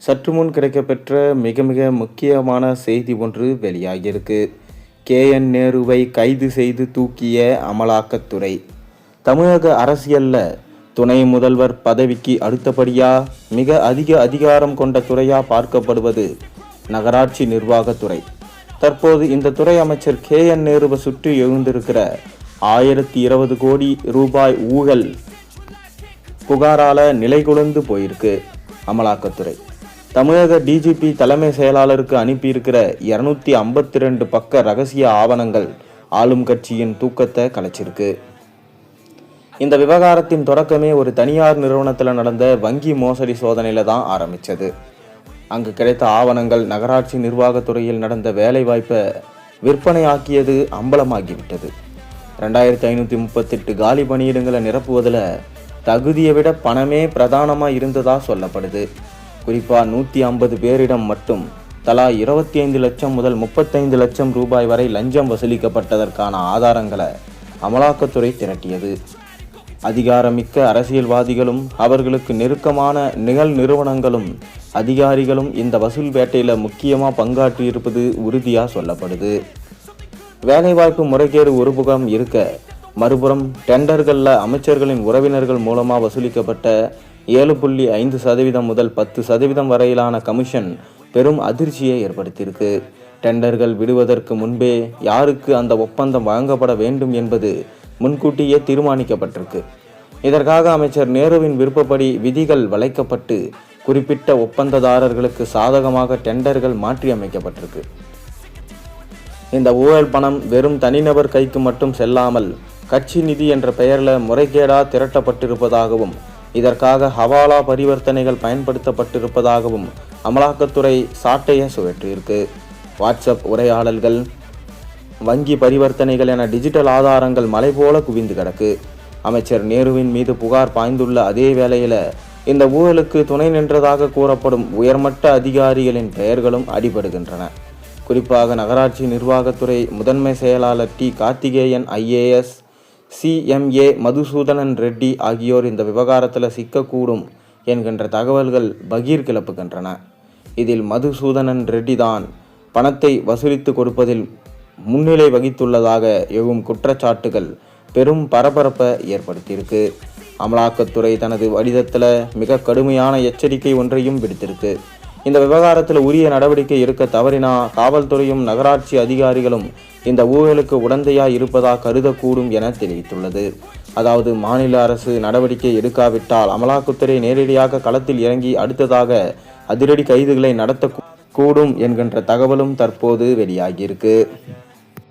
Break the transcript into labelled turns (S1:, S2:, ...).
S1: சற்று முன் கிடைக்கப்பெற்ற மிக மிக முக்கியமான செய்தி ஒன்று வெளியாகியிருக்கு. KN நேருவை கைது செய்து தூக்கிய அமலாக்கத்துறை. தமிழக அரசியல்ல துணை முதல்வர் பதவிக்கு அடுத்தபடியா மிக அதிக அதிகாரம் கொண்ட துறையா பார்க்கப்படுவது நகராட்சி நிர்வாகத்துறை. தற்போது இந்த துறை அமைச்சர் KN நேருவை சுற்றி எழுந்திருக்கிற 1020 கோடி ரூபாய் ஊழல் புகாரால நிலைகுலைந்து போயிருக்கு அமலாக்கத்துறை. தமிழக DGP தலைமை செயலாளருக்கு அனுப்பியிருக்கிற 252 பக்க ரகசிய ஆவணங்கள் ஆளும் கட்சியின் தூக்கத்தை கலைச்சிருக்கு. இந்த விவகாரத்தின் தொடக்கமே ஒரு தனியார் நிறுவனத்தில் நடந்த வங்கி மோசடி சோதனையில தான் ஆரம்பிச்சது. அங்கு கிடைத்த ஆவணங்கள் நகராட்சி நிர்வாகத்துறையில் நடந்த வேலை வாய்ப்பை விற்பனையாக்கியது அம்பலமாகிவிட்டது. 2538 காலி பணியிடங்களை நிரப்புவதில் தகுதியை விட பணமே பிரதானமாக இருந்ததா சொல்லப்படுது. குறிப்பாக 150 பேரிடம் மட்டும் தலா 25 லட்சம் முதல் 35 லட்சம் ரூபாய் வரை லஞ்சம் வசூலிக்கப்பட்டதற்கான ஆதாரங்களை அமலாக்கத்துறை திரட்டியது. அதிகாரமிக்க அரசியல்வாதிகளும் அவர்களுக்கு நெருக்கமான நிகழ் நிறுவனங்களும் அதிகாரிகளும் இந்த வசூல் வேட்டையில் முக்கியமாக பங்காற்றியிருப்பது உறுதியாக சொல்லப்படுது. வேலைவாய்ப்பு முறைகேடு ஒருபுறம் இருக்க, மறுபுறம் டெண்டர்களில் அமைச்சர்களின் உறவினர்கள் மூலமாக வசூலிக்கப்பட்ட 7.5% முதல் 10% வரையிலான கமிஷன் பெரும் அதிர்ச்சியை ஏற்படுத்தியிருக்கு. டெண்டர்கள் விடுவதற்கு முன்பே யாருக்கு அந்த ஒப்பந்தம் வழங்கப்பட வேண்டும் என்பது முன்கூட்டியே தீர்மானிக்கப்பட்டிருக்கு. இதற்காக அமைச்சர் நேருவின் விருப்பப்படி விதிகள் வளைக்கப்பட்டு குறிப்பிட்ட ஒப்பந்ததாரர்களுக்கு சாதகமாக டெண்டர்கள் மாற்றி அமைக்கப்பட்டிருக்கு. இந்த ஊழல் பணம் வெறும் தனிநபர் கைக்கு மட்டும் செல்லாமல் கட்சி நிதி என்ற பெயரில் முறைகேடா திரட்டப்பட்டிருப்பதாகவும் இதற்காக ஹவாலா பரிவர்த்தனைகள் பயன்படுத்தப்பட்டிருப்பதாகவும் அமலாக்கத்துறை சாட்டையை சுழற்றியிருக்கு. வாட்ஸ்அப் உரையாடல்கள், வங்கி பரிவர்த்தனைகள் என டிஜிட்டல் ஆதாரங்கள் மலை போல குவிந்து கிடக்கு. அமைச்சர் நேருவின் மீது புகார் பாய்ந்துள்ள அதே வேளையில் இந்த ஊழலுக்கு துணை நின்றதாக கூறப்படும் உயர்மட்ட அதிகாரிகளின் பெயர்களும் அடிபடுகின்றன. குறிப்பாக நகராட்சி நிர்வாகத்துறை முதன்மை செயலாளர் கார்த்திகேயன் IAS, CMA மதுசூதனன் ரெட்டி ஆகியோர் இந்த விவகாரத்தில் சிக்கக்கூடும் என்கின்ற தகவல்கள் பகீர் கிளப்புகின்றன. இதில் மதுசூதனன் ரெட்டி தான் பணத்தை வசூலித்து கொடுப்பதில் முன்னிலை வகித்துள்ளதாக எழும் குற்றச்சாட்டுகள் பெரும் பரபரப்பை ஏற்படுத்தியிருக்கு. அமலாக்கத்துறை தனது வடிதத்தில் மிக கடுமையான எச்சரிக்கை ஒன்றையும் விடுத்திருக்கு. இந்த விவகாரத்தில் உரிய நடவடிக்கை எடுக்க தவறினா காவல்துறையும் நகராட்சி அதிகாரிகளும் இந்த ஊழலுக்கு உடந்தையாய் இருப்பதா கருதக்கூடும் என தெரிவித்துள்ளது. அதாவது மாநில அரசு நடவடிக்கை எடுக்காவிட்டால் அமலாக்கத்துறை நேரடியாக களத்தில் இறங்கி அடுத்ததாக அதிரடி கைதுகளை நடத்தக்கூடும் என்கின்ற தகவலும் தற்போது வெளியாகியிருக்கு.